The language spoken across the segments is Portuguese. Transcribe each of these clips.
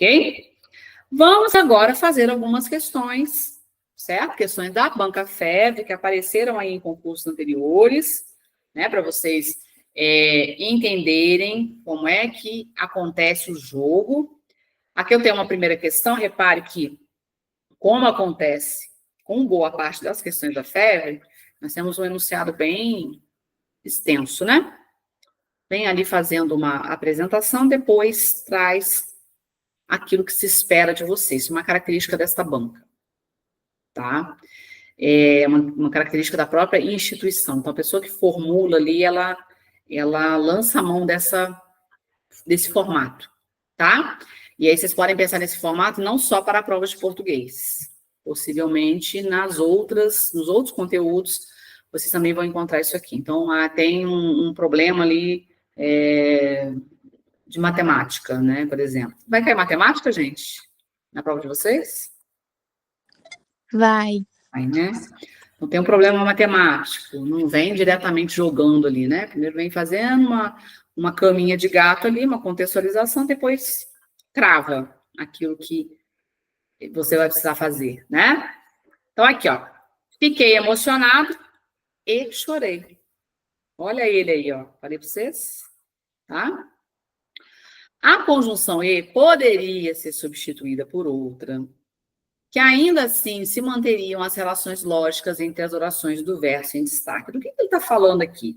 ok? Vamos agora fazer algumas questões, certo? Questões da banca FEV, que apareceram aí em concursos anteriores, né? Para vocês entenderem como é que acontece o jogo. Aqui eu tenho uma primeira questão, repare que, como acontece com boa parte das questões da FEV, nós temos um enunciado bem extenso, né? Vem ali fazendo uma apresentação, depois traz aquilo que se espera de vocês, uma característica desta banca, tá? É uma característica da própria instituição. Então, a pessoa que formula ali, ela lança a mão desse formato, tá? E aí vocês podem pensar nesse formato não só para a prova de português, possivelmente nos outros conteúdos, vocês também vão encontrar isso aqui. Então, tem um problema ali de matemática, né, por exemplo. Vai cair matemática, gente? Na prova de vocês? Vai. Vai, né? Então, tem um problema matemático, não vem diretamente jogando ali, né? Primeiro vem fazendo uma caminha de gato ali, uma contextualização, depois crava aquilo que você vai precisar fazer, né? Então, aqui, ó. Fiquei emocionado e chorei. Olha ele aí, ó. Falei para vocês, tá? A conjunção e poderia ser substituída por outra, que ainda assim se manteriam as relações lógicas entre as orações do verso em destaque. Do que ele está falando aqui?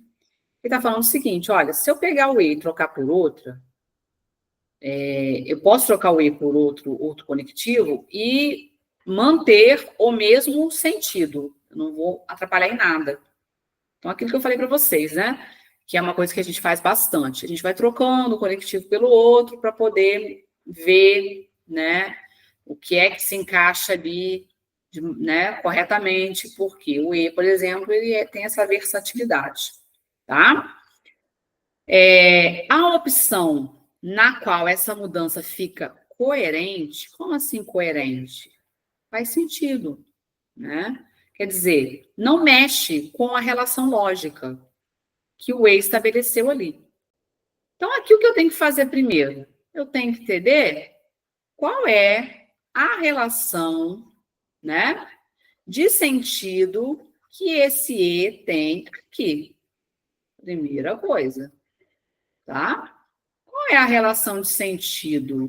Ele está falando o seguinte, olha, se eu pegar o E e trocar por outra, eu posso trocar o E por outro conectivo e manter o mesmo sentido. Eu não vou atrapalhar em nada. Então, aquilo que eu falei para vocês, né? Que é uma coisa que a gente faz bastante. A gente vai trocando o conectivo pelo outro para poder ver, né, o que é que se encaixa ali, né, corretamente, porque o E, por exemplo, ele tem essa versatilidade, tá? A opção na qual essa mudança fica coerente, como assim coerente? Faz sentido, né? Quer dizer, não mexe com a relação lógica que o E estabeleceu ali. Então, aqui o que eu tenho que fazer primeiro? Eu tenho que entender qual é a relação, né, de sentido que esse E tem aqui. Primeira coisa, tá? Qual é a relação de sentido?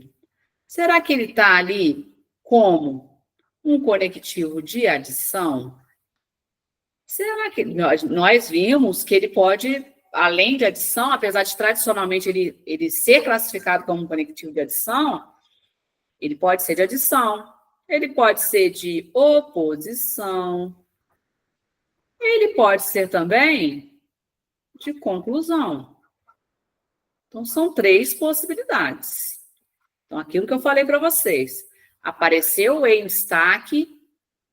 Será que ele está ali como um conectivo de adição? Será que nós vimos que ele pode, além de adição, apesar de tradicionalmente ele ser classificado como um conectivo de adição, ele pode ser de adição, ele pode ser de oposição, ele pode ser também de conclusão. Então, são 3 possibilidades. Então, aquilo que eu falei para vocês, apareceu o E em destaque,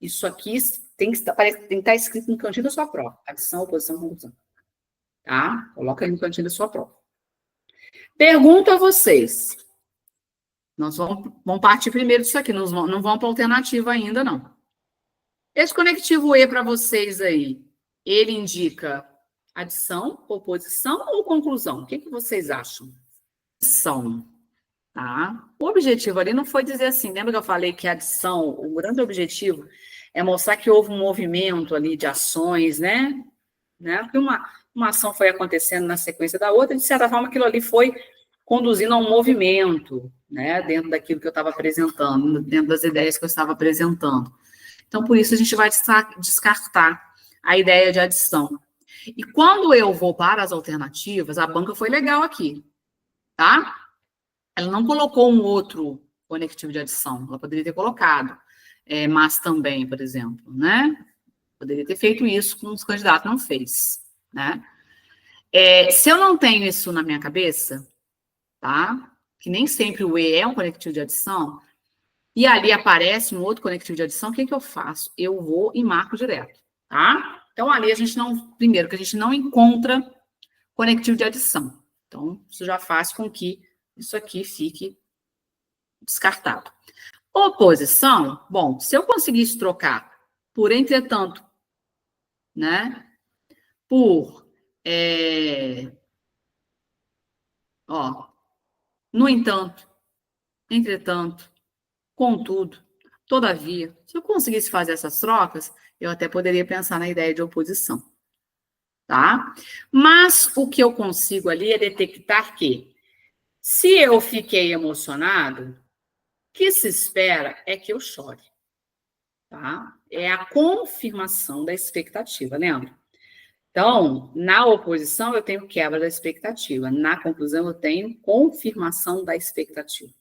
isso aqui tem que estar escrito no cantinho da sua prova. Adição, oposição, conclusão. Tá? Coloca aí no cantinho da sua prova. Pergunto a vocês. Nós vamos partir primeiro disso aqui, não vamos para a alternativa ainda, não. Esse conectivo E para vocês aí, ele indica adição, oposição ou conclusão? O que vocês acham? Adição, tá? O objetivo ali não foi dizer assim, lembra que eu falei que a adição, o grande objetivo é mostrar que houve um movimento ali de ações, né? Que uma ação foi acontecendo na sequência da outra, de certa forma aquilo ali foi conduzindo a um movimento, né? Dentro daquilo que eu estava apresentando, dentro das ideias que eu estava apresentando. Então, por isso, a gente vai descartar a ideia de adição. E quando eu vou para as alternativas, a banca foi legal aqui, tá? Ela não colocou um outro conectivo de adição, ela poderia ter colocado, mas também, por exemplo, né? Poderia ter feito isso com os candidatos, não fez, né? Se eu não tenho isso na minha cabeça, tá? Que nem sempre o E é um conectivo de adição, e ali aparece um outro conectivo de adição, o que eu faço? Eu vou e marco direto, tá? Então, ali a gente não... Primeiro, que a gente não encontra conectivo de adição. Então, isso já faz com que isso aqui fique descartado. Oposição, bom, se eu conseguisse trocar por entretanto, né? Por, no entanto, entretanto, contudo, todavia, se eu conseguisse fazer essas trocas, eu até poderia pensar na ideia de oposição, tá? Mas o que eu consigo ali é detectar que, se eu fiquei emocionado, o que se espera é que eu chore, tá? É a confirmação da expectativa, lembra? Então, na oposição, eu tenho quebra da expectativa. Na conclusão, eu tenho confirmação da expectativa.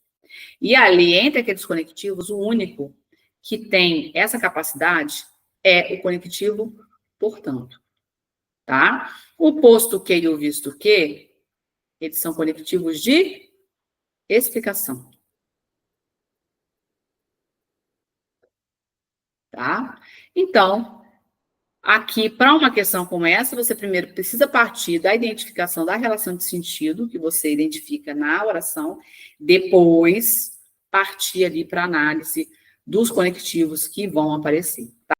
E ali, entre aqueles conectivos, o único que tem essa capacidade é o conectivo portanto, tá? O posto que e o visto que, eles são conectivos de explicação, tá? Então, aqui, para uma questão como essa, você primeiro precisa partir da identificação da relação de sentido, que você identifica na oração, depois partir ali para a análise dos conectivos que vão aparecer, tá?